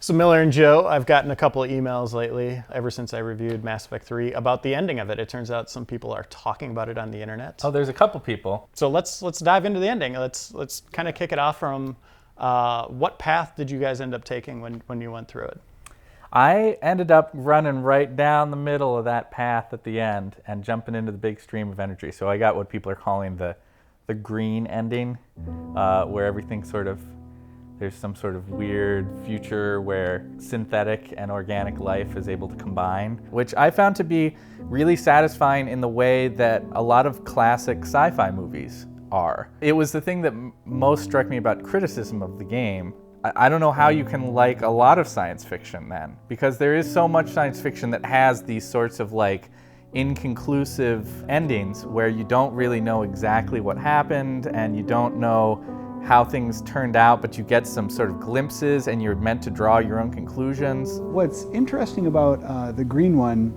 So Miller and Joe, I've gotten a couple of emails lately, ever since I reviewed Mass Effect 3, about the ending of it. It turns out some people are talking about it on the internet. Oh, there's a couple people. So let's dive into the ending. Let's kind of kick it off from what path did you guys end up taking when you went through it? I ended up running right down the middle of that path at the end and jumping into the big stream of energy. So I got what people are calling the green ending, where everything sort of, there's some sort of weird future where synthetic and organic life is able to combine, which I found to be really satisfying in the way that a lot of classic sci-fi movies are. It was the thing that most struck me about criticism of the game. I don't know how you can like a lot of science fiction then, because there is so much science fiction that has these sorts of like inconclusive endings where you don't really know exactly what happened and you don't know how things turned out, but you get some sort of glimpses and you're meant to draw your own conclusions. What's interesting about the green one,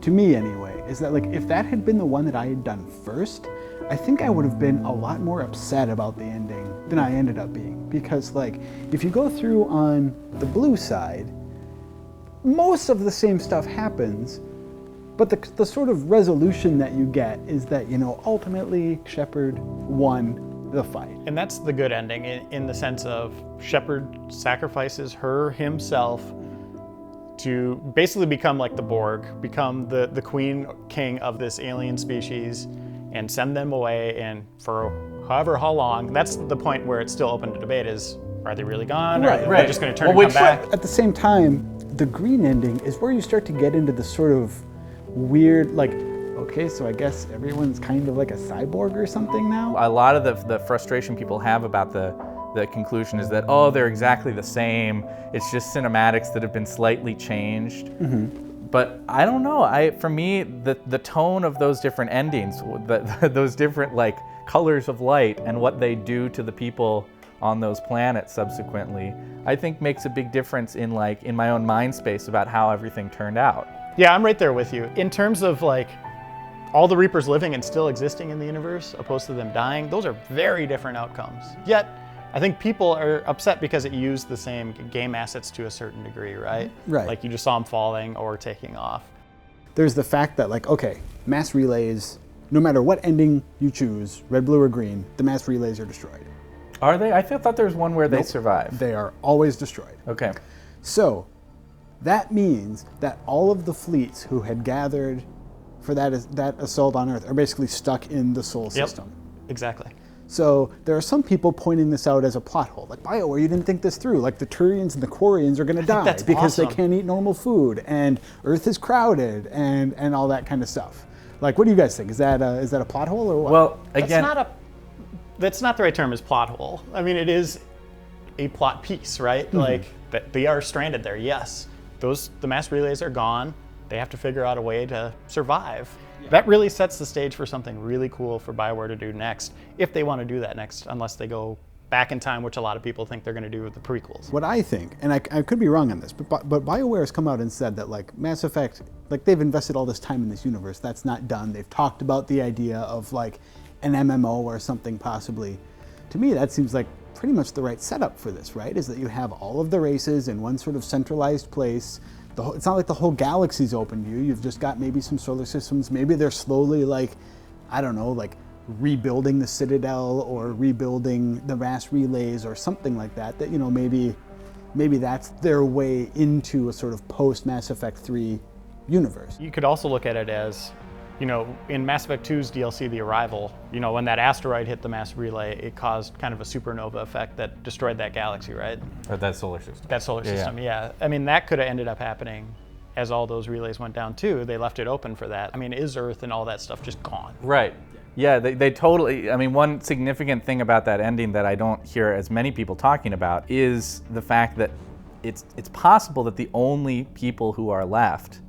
to me anyway, is that like if that had been the one that I had done first, I think I would have been a lot more upset about the ending than I ended up being. Because like, if you go through on the blue side, most of the same stuff happens, but the sort of resolution that you get is that, you know, ultimately Shepard won the fight. And that's the good ending in the sense of Shepard sacrifices himself to basically become like the Borg, become the queen king of this alien species and send them away, and for however how long. That's the point where it's still open to debate is, are they really gone? Right, or are they just going to turn and come back? At the same time, the green ending is where you start to get into the sort of weird, like, okay, so I guess everyone's kind of like a cyborg or something now? A lot of the frustration people have about the conclusion is that, oh, they're exactly the same. It's just cinematics that have been slightly changed. Mm-hmm. But I don't know. For me, the tone of those different endings, those different like colors of light and what they do to the people on those planets subsequently, I think makes a big difference in my own mind space about how everything turned out. Yeah, I'm right there with you. In terms of like all the Reapers living and still existing in the universe, opposed to them dying, those are very different outcomes. Yet, I think people are upset because it used the same game assets to a certain degree, right? Right. Like you just saw them falling or taking off. There's the fact that like, okay, mass relays, no matter what ending you choose, red, blue, or green, the mass relays are destroyed. Are they? I thought there was one where they survive. They are always destroyed. Okay. So, that means that all of the fleets who had gathered for that assault on Earth are basically stuck in the Sol system. Exactly. So there are some people pointing this out as a plot hole. Like, BioWare, you didn't think this through. Like, the Turians and the Quarians are going to die because they can't eat normal food, and Earth is crowded, and all that kind of stuff. Like, what do you guys think? Is that a plot hole or what? Well, again, that's not the right term, is plot hole. I mean, it is a plot piece, right? Mm-hmm. Like, that they are stranded there, yes. The mass relays are gone. They have to figure out a way to survive. Yeah. That really sets the stage for something really cool for BioWare to do next, if they want to do that next, unless they go back in time, which a lot of people think they're going to do with the prequels. What I think, and I could be wrong on this, but BioWare has come out and said that like Mass Effect, like they've invested all this time in this universe, that's not done. They've talked about the idea of like an MMO or something possibly. To me, that seems like pretty much the right setup for this, right? Is that you have all of the races in one sort of centralized place. It's not like the whole galaxy's open to you. You've just got maybe some solar systems. Maybe they're slowly like, I don't know, like rebuilding the Citadel or rebuilding the mass relays or something like that. That, you know, maybe that's their way into a sort of post-Mass Effect 3 universe. You could also look at it as, you know, in Mass Effect 2's DLC, The Arrival, you know, when that asteroid hit the mass relay, it caused kind of a supernova effect that destroyed that galaxy, right? Or that solar system. That solar system, yeah. I mean, that could have ended up happening as all those relays went down too. They left it open for that. I mean, is Earth and all that stuff just gone? Right. Yeah, they totally, I mean, one significant thing about that ending that I don't hear as many people talking about is the fact that it's possible that the only people who are left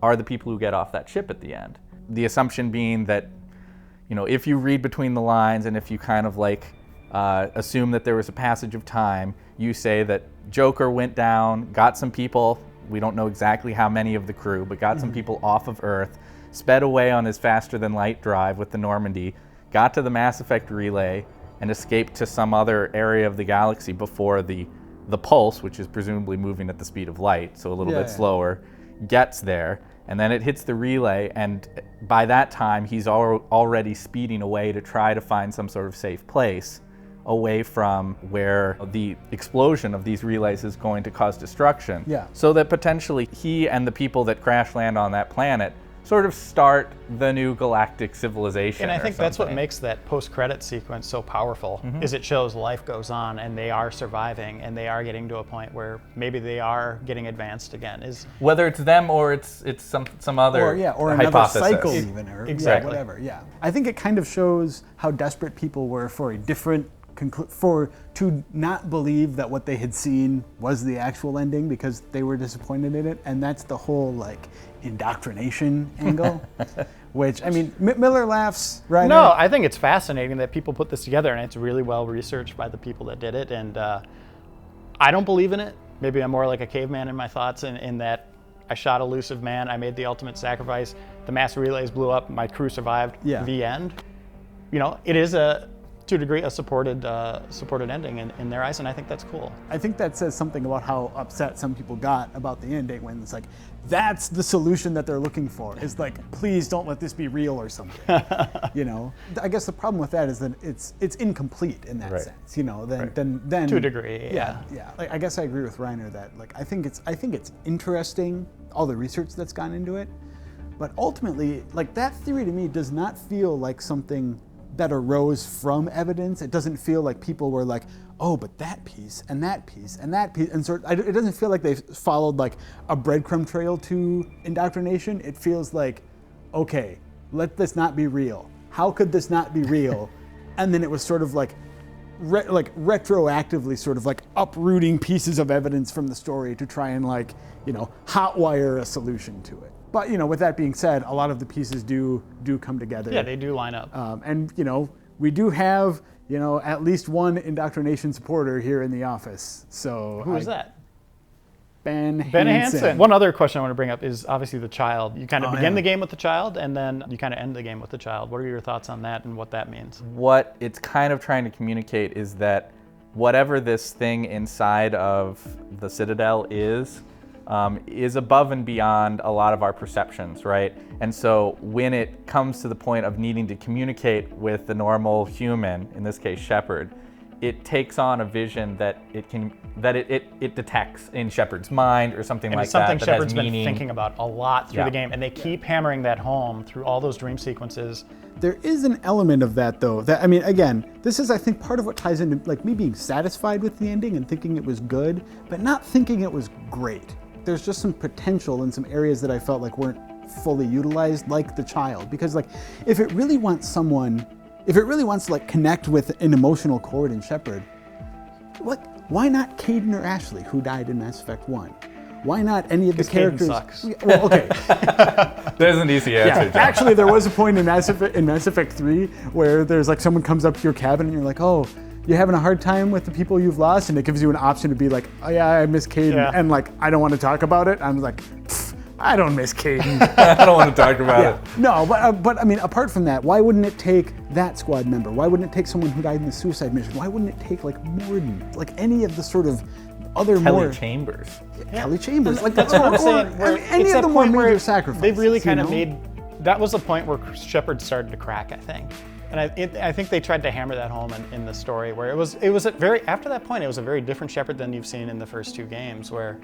are the people who get off that ship at the end. The assumption being that, you know, if you read between the lines and if you kind of like assume that there was a passage of time, you say that Joker went down, got some people, we don't know exactly how many of the crew, but got some people off of Earth, sped away on his faster-than-light drive with the Normandy, got to the Mass Effect relay, and escaped to some other area of the galaxy before the the pulse, which is presumably moving at the speed of light, so a little bit slower, gets there, and then it hits the relay, and by that time he's already speeding away to try to find some sort of safe place away from where the explosion of these relays is going to cause destruction. Yeah. So that potentially he and the people that crash land on that planet sort of start the new galactic civilization. And I think that's what something. makes that post-credit sequence so powerful, is it shows life goes on and they are surviving and they are getting to a point where maybe they are getting advanced again. Whether it's them or it's some other or another hypothesis. cycle even, or Exactly. whatever. Yeah, I think it kind of shows how desperate people were for a different to not believe that what they had seen was the actual ending because they were disappointed in it, and that's the whole like indoctrination angle. Which, I mean, Miller laughs, right? No, I think it's fascinating that people put this together, and it's really well researched by the people that did it. And I don't believe in it. Maybe I'm more like a caveman in my thoughts, in that I shot elusive man, I made the ultimate sacrifice, the mass relays blew up, my crew survived. Yeah. The end. You know, it is to a degree a supported ending in their eyes, and I think that's cool. I think that says something about how upset some people got about the ending when it's like, that's the solution that they're looking for. It's like, please don't let this be real or something. You know, I guess the problem with that is that it's incomplete in that sense. You know, then To a degree, yeah. Like, I guess I agree with Reiner that like I think it's interesting, all the research that's gone into it, but ultimately like that theory to me does not feel like something that arose from evidence. It doesn't feel like people were like, oh, but that piece and that piece and that piece, and it doesn't feel like they followed like a breadcrumb trail to indoctrination. It feels like, okay, let this not be real. How could this not be real? And then it was sort of like retroactively sort of like uprooting pieces of evidence from the story to try and like, you know, hotwire a solution to it. But, you know, with that being said, a lot of the pieces do come together. Yeah, they do line up. And, you know, we do have, you know, at least one indoctrination supporter here in the office. So Who is that? Ben Hansen. One other question I want to bring up is obviously the child. You kind of begin the game with the child, and then you kind of end the game with the child. What are your thoughts on that and what that means? What it's kind of trying to communicate is that whatever this thing inside of the Citadel is above and beyond a lot of our perceptions, right? And so when it comes to the point of needing to communicate with the normal human, in this case Shepard, it takes on a vision that it detects in Shepard's mind or something And like it's something that. Shepard's has been meaning. thinking about a lot through the game, and they keep hammering that home through all those dream sequences. There is an element of that, though. That, I mean, again, this is, I think, part of what ties into like me being satisfied with the ending and thinking it was good, but not thinking it was great. There's just some potential in some areas that I felt like weren't fully utilized, like the child. Because like, if it really wants to like connect with an emotional chord in Shepard, why not Caden or Ashley, who died in Mass Effect 1? Why not any of the characters? Sucks. Well, okay. There's an easy answer. Yeah, actually, there was a point in Mass Effect 3 where there's like someone comes up to your cabin and you're like, oh, you're having a hard time with the people you've lost, and it gives you an option to be like, oh yeah, I miss Caden, and like, I don't want to talk about it. I'm like, I don't miss Caden. I don't want to talk about it. No, but I mean, apart from that, why wouldn't it take that squad member? Why wouldn't it take someone who died in the suicide mission? Why wouldn't it take like Morden? Like any of the sort of other Kelly Chambers. Kelly Chambers. Like That's what I'm saying. I mean, any of the more major sacrifices. They really kind of you know? made. That was the point where Shepard started to crack, I think. And I think they tried to hammer that home in the story, where it was after that point, it was a very different Shepard than you've seen in the first two games, where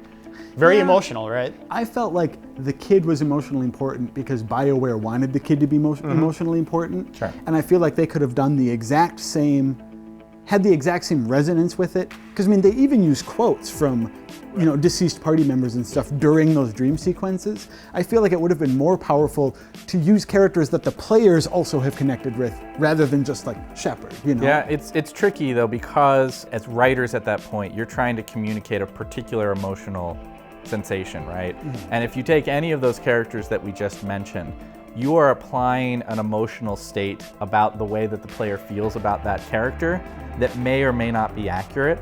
very emotional, right? I felt like the kid was emotionally important because BioWare wanted the kid to be emotionally important. Sure. And I feel like they could have done had the exact same resonance with it. Because I mean, they even use quotes from, you know, deceased party members and stuff during those dream sequences. I feel like it would have been more powerful to use characters that the players also have connected with, rather than just like Shepard, you know? Yeah, it's tricky though, because as writers at that point, you're trying to communicate a particular emotional sensation, right? Mm-hmm. And if you take any of those characters that we just mentioned, you are applying an emotional state about the way that the player feels about that character that may or may not be accurate.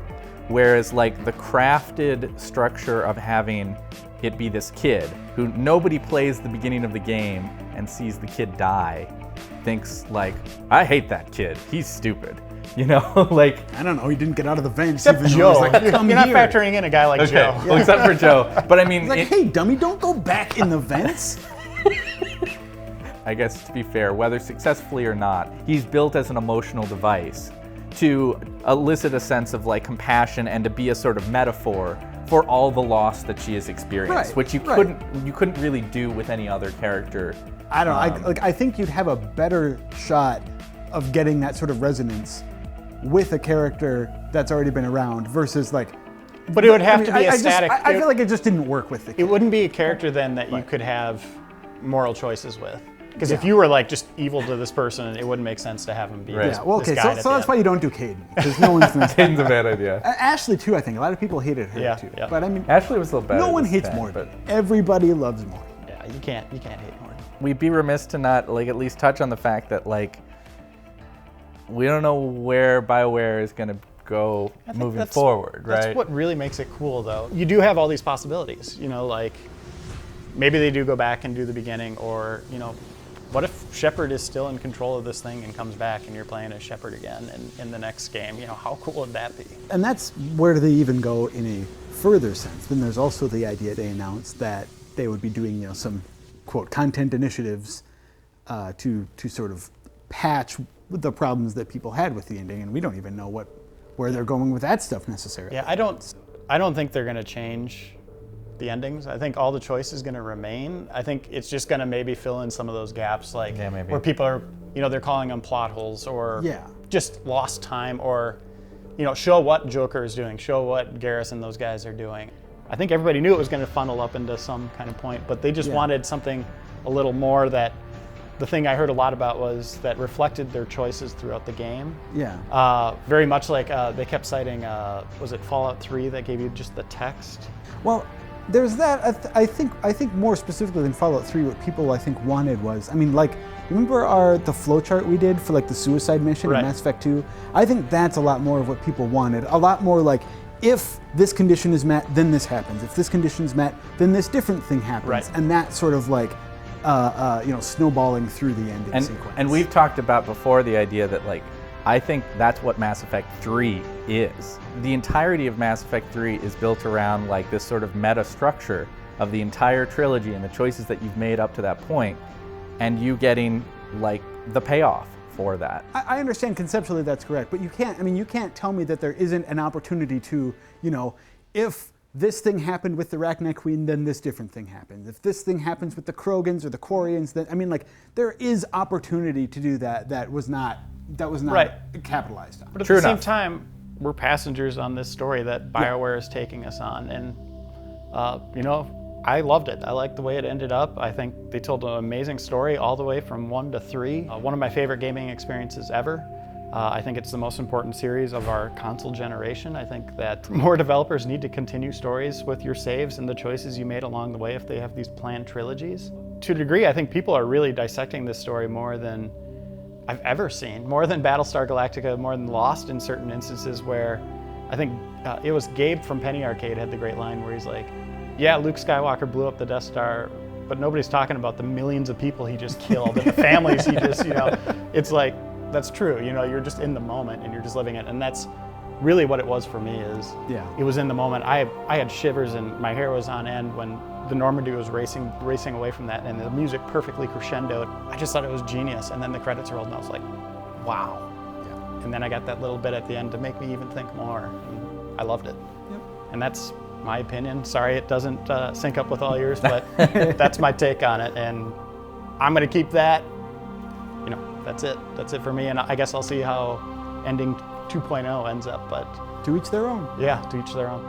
Whereas like the crafted structure of having it be this kid who nobody plays the beginning of the game and sees the kid die, thinks like, I hate that kid, he's stupid. You know, like I don't know. He didn't get out of the vents. Except even though Joe. he was like, "Come You're not here." factoring in a guy like Joe. well, except for Joe. But I mean, He's like, hey, dummy, don't go back in the vents. I guess to be fair, whether successfully or not, he's built as an emotional device to elicit a sense of like compassion and to be a sort of metaphor for all the loss that she has experienced, Right, which you right. couldn't really do with any other character. I don't know. I think you'd have a better shot of getting that sort of resonance with a character that's already been around versus like. But it would have to be a I just- static. I feel like it just didn't work with the kid. It wouldn't be a character then that you could have moral choices with. Because if you were like just evil to this person, it wouldn't make sense to have him be Right. this, Yeah, well, this okay, guy so at the that's end. why you don't do Caden, because no one's gonna. Caden's a bad idea. Ashley too, I think a lot of people hated her Yeah, too. yeah. But I mean, Ashley was a little better. no one this hates time, Morgan. but Everybody loves Morgan. Yeah, you can't hate Morgan. we'd be remiss to not like at least touch on the fact that like we don't know where BioWare is going to go I think moving that's- forward, right? That's what really makes it cool, though. You do have all these possibilities. You know, like maybe they do go back and do the beginning, or you know, what if Shepard is still in control of this thing and comes back and you're playing as Shepard again in the next game? You know, how cool would that be? And that's where they even go in a further sense. Then there's also the idea they announced that they would be doing, you know, some quote content initiatives to sort of patch the problems that people had with the ending, and we don't even know where they're going with that stuff necessarily. Yeah, I don't think they're going to change the endings. I think all the choice is going to remain. I think it's just going to maybe fill in some of those gaps, like Yeah, maybe. where people are, you know, they're calling them plot holes or Yeah. just lost time, or, you know, show what Joker is doing, show what Garrus and those guys are doing. I think everybody knew it was going to funnel up into some kind of point, but they just wanted something a little more. That the thing I heard a lot about was that reflected their choices throughout the game. Yeah. Very much like they kept citing, was it Fallout 3 that gave you just the text? Well, there's that. I think more specifically than Fallout 3, what people I think wanted was, I mean, like, remember the flowchart we did for like the suicide mission Right. in Mass Effect 2? I think that's a lot more of what people wanted. A lot more like, if this condition is met, then this happens. If this condition is met, then this different thing happens. Right. And that sort of like, you know, snowballing through the ending sequence. And we've talked about before the idea that like I think that's what Mass Effect 3 is. The entirety of Mass Effect 3 is built around like this sort of meta structure of the entire trilogy and the choices that you've made up to that point, and you getting like the payoff for that. I understand conceptually that's correct, but you can't tell me that there isn't an opportunity to, you know, if this thing happened with the Rachni Queen, then this different thing happens. If this thing happens with the Krogans or the Quarians, then, I mean, like, there is opportunity to do that that was not Right. capitalized on. But at True the same enough. time, we're passengers on this story that BioWare is taking us on, and you know, I loved it. I liked the way it ended up. I think they told an amazing story all the way from 1 to 3. One of my favorite gaming experiences ever. I think it's the most important series of our console generation. I think that more developers need to continue stories with your saves and the choices you made along the way if they have these planned trilogies. To a degree, I think people are really dissecting this story more than I've ever seen, more than Battlestar Galactica, more than Lost in certain instances, where I think it was Gabe from Penny Arcade had the great line where he's like, yeah, Luke Skywalker blew up the Death Star, but nobody's talking about the millions of people he just killed and the families he just, you know, it's like, that's true, you know, you're just in the moment and you're just living it, and that's really what it was for me. Is it was in the moment. I had shivers and my hair was on end when the Normandy was racing away from that, and the music perfectly crescendoed. I just thought it was genius, and then the credits rolled and I was like, wow. Yeah. And then I got that little bit at the end to make me even think more, and I loved it. Yep. And that's my opinion. Sorry it doesn't sync up with all yours, but that's my take on it, and I'm gonna keep that. You know, that's it for me, and I guess I'll see how ending 2.0 ends up, but To each their own. yeah, to each their own.